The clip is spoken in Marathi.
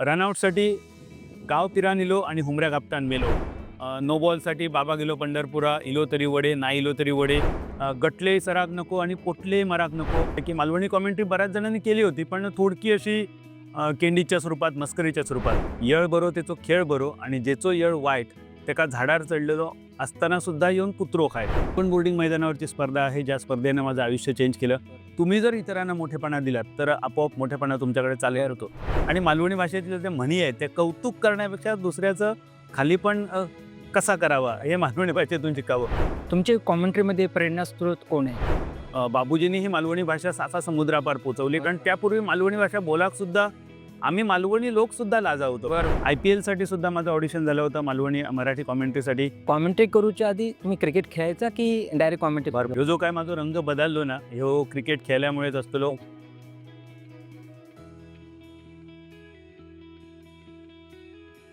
रनआउटसाठी गाव तिरा निलो आणि हुमऱ्या कापतान मेलो. नो बॉलसाठी बाबा गेलो पंढरपुरा, इलो तरी वडे ना इलो तरी वडे, गटले सराग नको आणि पोटले मराग नको. की मालवणी कॉमेंट्री बऱ्याच जणांनी केली होती, पण थोडकी अशी केंडीच्या स्वरूपात, मस्करीच्या स्वरूपात. येळ बरो तेचो खेळ बरो आणि जेचो येळ वाईट तेका झाडार चढलेलो असताना सुद्धा येऊन कुत्रो खाय. पण बोर्डिंग मैदानावरची स्पर्धा आहे, ज्या स्पर्धेने माझं आयुष्य चेंज केलं. तुम्ही जर इतरांना मोठेपणा दिलात तर आपोआप मोठेपणा तुमच्याकडे चालणार होतो. आणि मालवणी भाषेतील जे म्हणी आहेत ते कौतुक करण्यापेक्षा दुसऱ्याचं खाली पण कसा करावा हे मालवणी भाषेतून शिकावं. तुमचे कॉमेंट्रीमध्ये प्रेरणास्रोत कोण आहे? बाबूजींनी ही मालवणी भाषा सासा समुद्रापार पोहोचवली, कारण त्यापूर्वी मालवणी भाषा बोलाक सुद्धा आम्ही मालवणी लोक सुद्धा लाजावतो. IPL साठी सुद्धा माझं ऑडिशन झालं होतं मालवणी मराठी कॉमेंट्रीसाठी. कॉमेंट्री करूच्या आधी तुम्ही क्रिकेट खेळायचा की डायरेक्ट कॉमेंट्री? ह्यो जो काय माझा रंग बदललो ना, ह्यो क्रिकेट खेळल्यामुळेच असतो.